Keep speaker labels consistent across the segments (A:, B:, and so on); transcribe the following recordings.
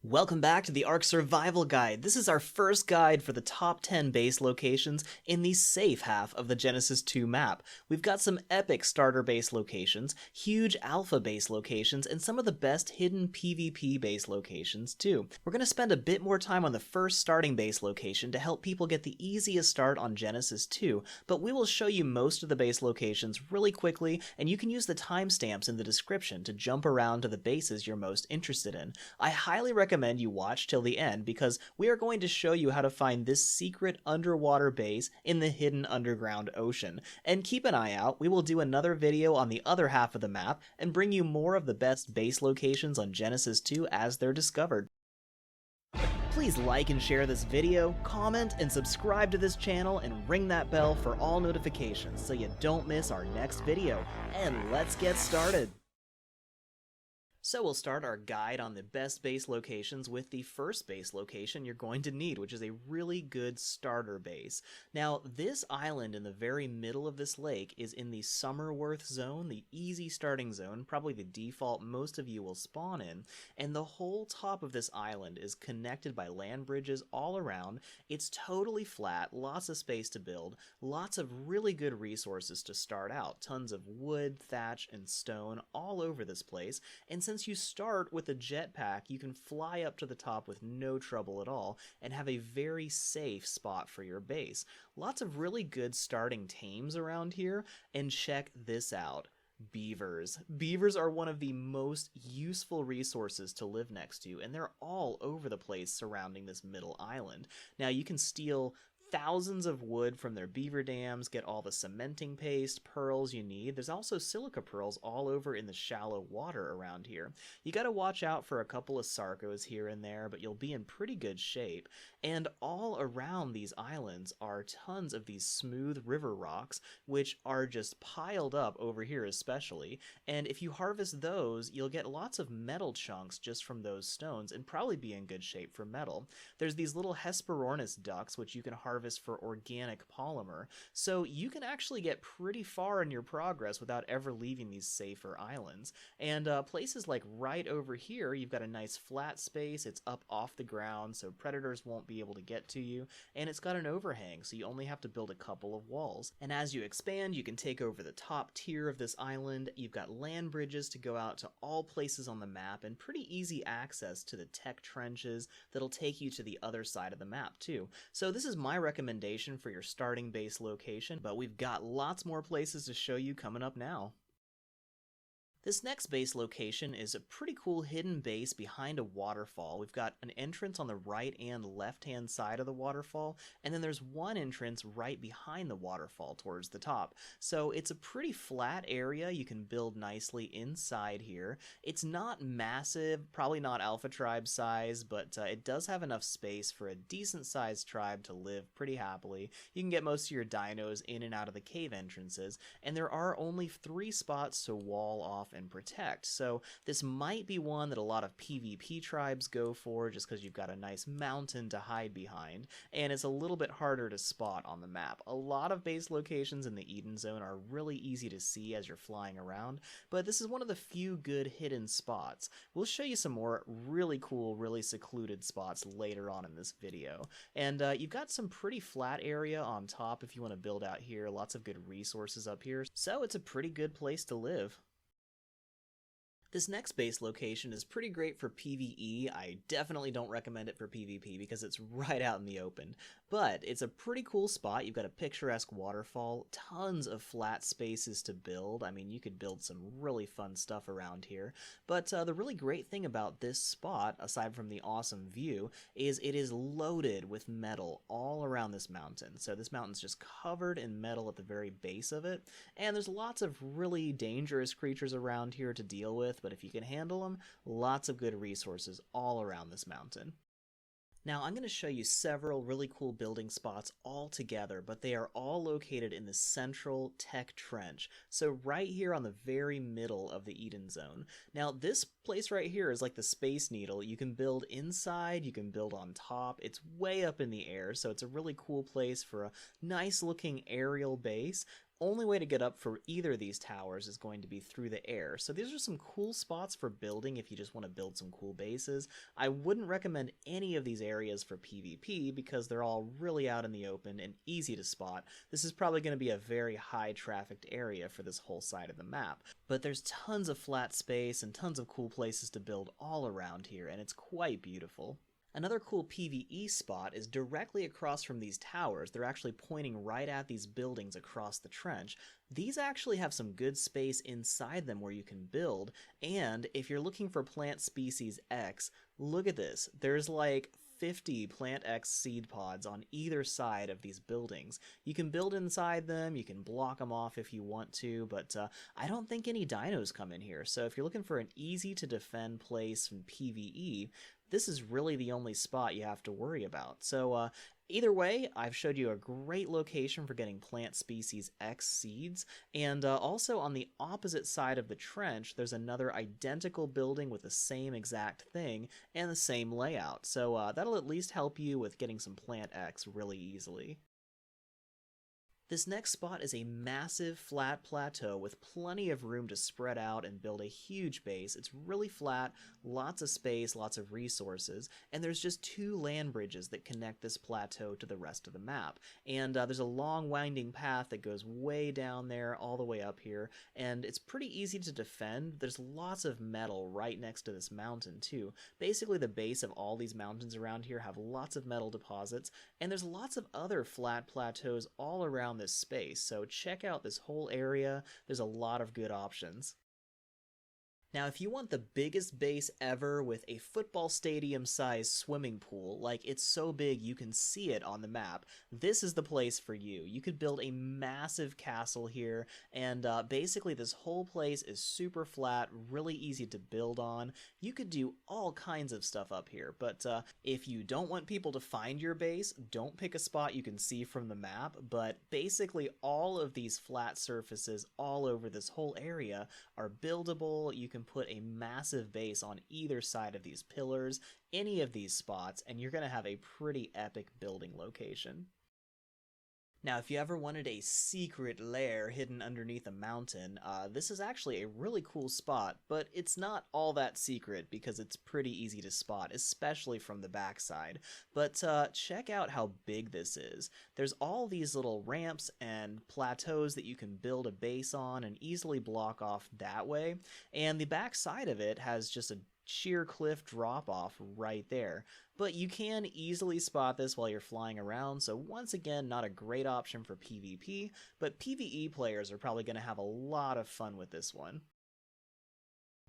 A: Welcome back to the Ark Survival Guide. This is our first guide for the top 10 base locations in the safe half of the Genesis 2 map. We've got some epic starter base locations, huge alpha base locations, and some of the best hidden PvP base locations too. We're going to spend a bit more time on the first starting base location to help people get the easiest start on Genesis 2, but we will show you most of the base locations really quickly, and you can use the timestamps in the description to jump around to the bases you're most interested in. I highly recommend you watch till the end because we are going to show you how to find this secret underwater base in the hidden underground ocean. And keep an eye out, we will do another video on the other half of the map and bring you more of the best base locations on Genesis 2 as they're discovered. Please like and share this video, comment and subscribe to this channel, and ring that bell for all notifications so you don't miss our next video. And let's get started! So we'll start our guide on the best base locations with the first base location you're going to need, which is a really good starter base. Now, this island in the very middle of this lake is in the Summerworth zone, the easy starting zone, probably the default most of you will spawn in, and the whole top of this island is connected by land bridges all around. It's totally flat, lots of space to build, lots of really good resources to start out, tons of wood, thatch, and stone all over this place, and since you start with a jetpack, you can fly up to the top with no trouble at all and have a very safe spot for your base. Lots of really good starting tames around here, and check this out. Beavers. Beavers are one of the most useful resources to live next to, and they're all over the place surrounding this middle island. Now you can steal thousands of wood from their beaver dams, get all the cementing paste, pearls you need. There's also silica pearls all over in the shallow water around here. You gotta watch out for a couple of sarcos here and there, but you'll be in pretty good shape. And all around these islands are tons of these smooth river rocks, which are just piled up over here especially. And if you harvest those, you'll get lots of metal chunks just from those stones and probably be in good shape for metal. There's these little Hesperornis ducks, which you can harvest for organic polymer, so you can actually get pretty far in your progress without ever leaving these safer islands. And places like right over here, you've got a nice flat space, it's up off the ground so predators won't be able to get to you, and it's got an overhang so you only have to build a couple of walls. And as you expand, you can take over the top tier of this island. You've got land bridges to go out to all places on the map and pretty easy access to the tech trenches that'll take you to the other side of the map too. So this is my recommendation for your starting base location, but we've got lots more places to show you coming up now. This next base location is a pretty cool hidden base behind a waterfall. We've got an entrance on the right and left-hand side of the waterfall, and then there's one entrance right behind the waterfall towards the top. So it's a pretty flat area. You can build nicely inside here. It's not massive, probably not Alpha Tribe size, but it does have enough space for a decent-sized tribe to live pretty happily. You can get most of your dinos in and out of the cave entrances, and there are only 3 spots to wall off and protect, so this might be one that a lot of PvP tribes go for just because you've got a nice mountain to hide behind, and it's a little bit harder to spot on the map. A lot of base locations in the Eden Zone are really easy to see as you're flying around, but this is one of the few good hidden spots. We'll show you some more really cool, really secluded spots later on in this video. And you've got some pretty flat area on top if you want to build out here, lots of good resources up here, so it's a pretty good place to live. This next base location is pretty great for PvE. I definitely don't recommend it for PvP because it's right out in the open, but it's a pretty cool spot. You've got a picturesque waterfall, tons of flat spaces to build. I mean, you could build some really fun stuff around here, but the really great thing about this spot, aside from the awesome view, is it is loaded with metal all around this mountain. So this mountain's just covered in metal at the very base of it, and there's lots of really dangerous creatures around here to deal with, but if you can handle them, lots of good resources all around this mountain. Now I'm going to show you several really cool building spots all together, but they are all located in the central tech trench, so right here on the very middle of the Eden Zone. Now this place right here is like the Space Needle. You can build inside, you can build on top, it's way up in the air, so it's a really cool place for a nice looking aerial base. only way to get up for either of these towers is going to be through the air. So these are some cool spots for building if you just want to build some cool bases. I wouldn't recommend any of these areas for PvP because they're all really out in the open and easy to spot. This is probably going to be a very high trafficked area for this whole side of the map. But there's tons of flat space and tons of cool places to build all around here, and it's quite beautiful. Another cool PvE spot is directly across from these towers. They're actually pointing right at these buildings across the trench. These actually have some good space inside them where you can build, and if you're looking for plant species X, look at this. There's like 50 Plant X seed pods on either side of these buildings. You can build inside them, you can block them off if you want to, but I don't think any dinos come in here, so if you're looking for an easy to defend place from PvE, this is really the only spot you have to worry about. So either way, I've showed you a great location for getting plant species X seeds, and also on the opposite side of the trench, there's another identical building with the same exact thing and the same layout. So that'll at least help you with getting some plant X really easily. This next spot is a massive flat plateau with plenty of room to spread out and build a huge base. It's really flat, lots of space, lots of resources, and there's just 2 land bridges that connect this plateau to the rest of the map. And there's a long winding path that goes way down there all the way up here, and it's pretty easy to defend. There's lots of metal right next to this mountain too. Basically the base of all these mountains around here have lots of metal deposits, and there's lots of other flat plateaus all around this space, so check out this whole area. There's a lot of good options. Now, if you want the biggest base ever with a football stadium-sized swimming pool, like it's so big you can see it on the map, this is the place for you. You could build a massive castle here, and basically this whole place is super flat, really easy to build on. You could do all kinds of stuff up here, but if you don't want people to find your base, don't pick a spot you can see from the map, but basically all of these flat surfaces all over this whole area are buildable. You can put a massive base on either side of these pillars, any of these spots, and you're going to have a pretty epic building location. Now, if you ever wanted a secret lair hidden underneath a mountain, this is actually a really cool spot, but it's not all that secret because it's pretty easy to spot, especially from the backside. But check out how big this is. There's all these little ramps and plateaus that you can build a base on and easily block off that way, and the backside of it has just a sheer cliff drop off right there. But you can easily spot this while you're flying around, so once again, not a great option for PvP, but PvE players are probably going to have a lot of fun with this one.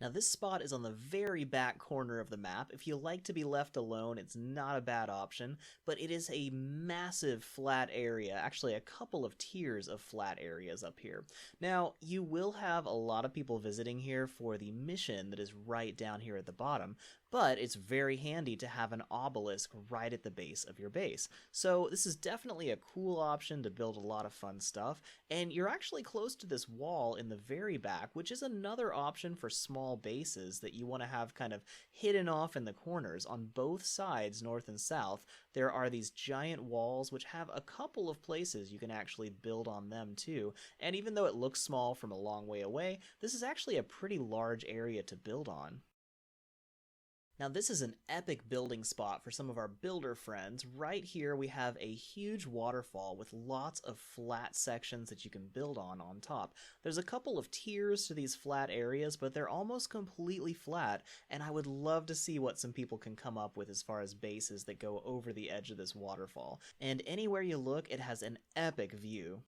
A: Now this spot is on the very back corner of the map. If you like to be left alone, it's not a bad option, but it is a massive flat area, actually a couple of tiers of flat areas up here. Now, you will have a lot of people visiting here for the mission that is right down here at the bottom, but it's very handy to have an obelisk right at the base of your base. So this is definitely a cool option to build a lot of fun stuff, and you're actually close to this wall in the very back, which is another option for small bases that you want to have kind of hidden off in the corners. On both sides, north and south, there are these giant walls which have a couple of places you can actually build on them too, and even though it looks small from a long way away, this is actually a pretty large area to build on. Now this is an epic building spot for some of our builder friends. Right here we have a huge waterfall with lots of flat sections that you can build on top. There's a couple of tiers to these flat areas, but they're almost completely flat, and I would love to see what some people can come up with as far as bases that go over the edge of this waterfall. And anywhere you look, it has an epic view.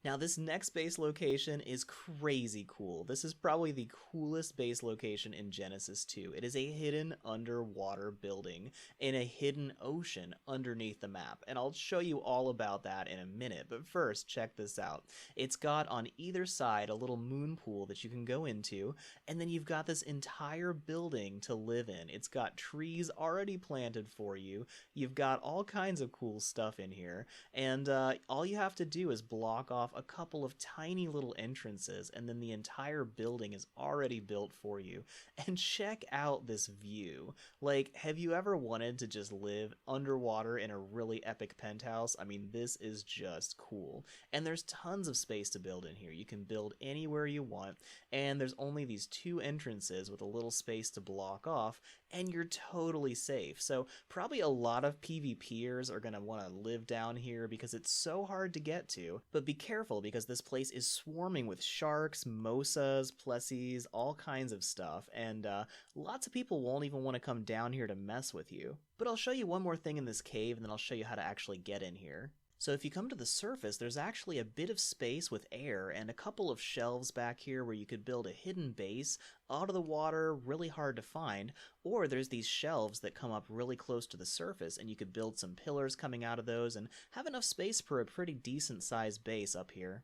A: Now this next base location is crazy cool. This is probably the coolest base location in Genesis 2. It is a hidden underwater building in a hidden ocean underneath the map, and I'll show you all about that in a minute, but first check this out. It's got on either side a little moon pool that you can go into, and then you've got this entire building to live in. It's got trees already planted for you, you've got all kinds of cool stuff in here, and all you have to do is block off off a couple of tiny little entrances, and then the entire building is already built for you. And check out this view. Like, have you ever wanted to just live underwater in a really epic penthouse? I mean, this is just cool. And there's tons of space to build in here. You can build anywhere you want, and there's only these 2 entrances with a little space to block off, and you're totally safe. So probably a lot of PvPers are going to want to live down here because it's so hard to get to. But be careful, because this place is swarming with sharks, mosas, plessies, all kinds of stuff, and lots of people won't even want to come down here to mess with you. But I'll show you one more thing in this cave, and then I'll show you how to actually get in here. So if you come to the surface, there's actually a bit of space with air and a couple of shelves back here where you could build a hidden base out of the water, really hard to find, or there's these shelves that come up really close to the surface, and you could build some pillars coming out of those and have enough space for a pretty decent sized base up here.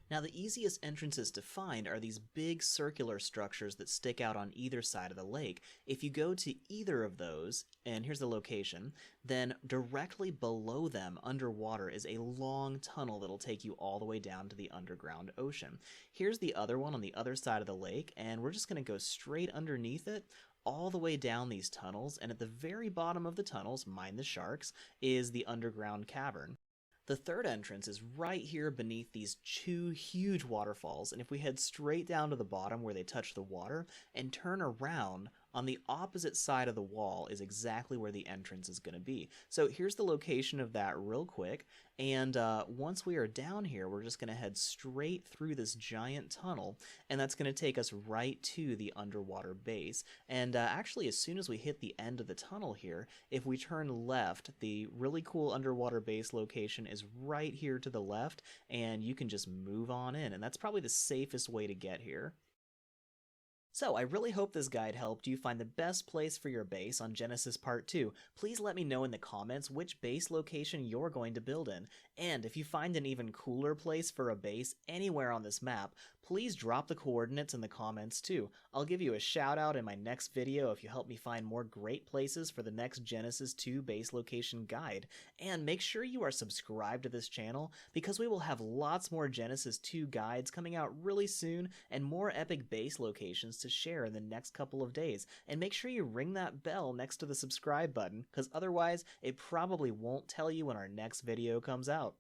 A: Now, the easiest entrances to find are these big circular structures that stick out on either side of the lake. If you go to either of those, and here's the location, then directly below them underwater is a long tunnel that'll take you all the way down to the underground ocean. Here's the other one on the other side of the lake, and we're just going to go straight underneath it, all the way down these tunnels, and at the very bottom of the tunnels, mind the sharks, is the underground cavern. The third entrance is right here beneath these 2 huge waterfalls, and if we head straight down to the bottom where they touch the water and turn around, on the opposite side of the wall is exactly where the entrance is going to be. So here's the location of that real quick, and once we are down here, we're just going to head straight through this giant tunnel, and that's going to take us right to the underwater base. And actually, as soon as we hit the end of the tunnel here, if we turn left, the really cool underwater base location is right here to the left, and you can just move on in, and that's probably the safest way to get here. So, I really hope this guide helped you find the best place for your base on Genesis Part 2. Please let me know in the comments which base location you're going to build in. And if you find an even cooler place for a base anywhere on this map, please drop the coordinates in the comments too. I'll give you a shout out in my next video if you help me find more great places for the next Genesis 2 base location guide. And make sure you are subscribed to this channel, because we will have lots more Genesis 2 guides coming out really soon, and more epic base locations to share in the next couple of days. And make sure you ring that bell next to the subscribe button, because otherwise it probably won't tell you when our next video comes out.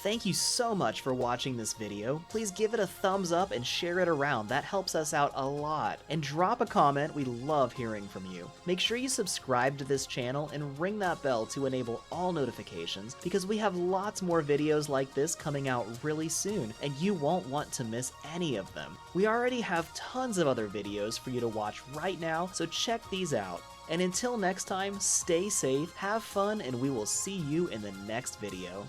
A: Thank you so much for watching this video. Please give it a thumbs up and share it around. That helps us out a lot. And drop a comment. We love hearing from you. Make sure you subscribe to this channel and ring that bell to enable all notifications, because we have lots more videos like this coming out really soon, and you won't want to miss any of them. We already have tons of other videos for you to watch right now, so check these out. And until next time, stay safe, have fun, and we will see you in the next video.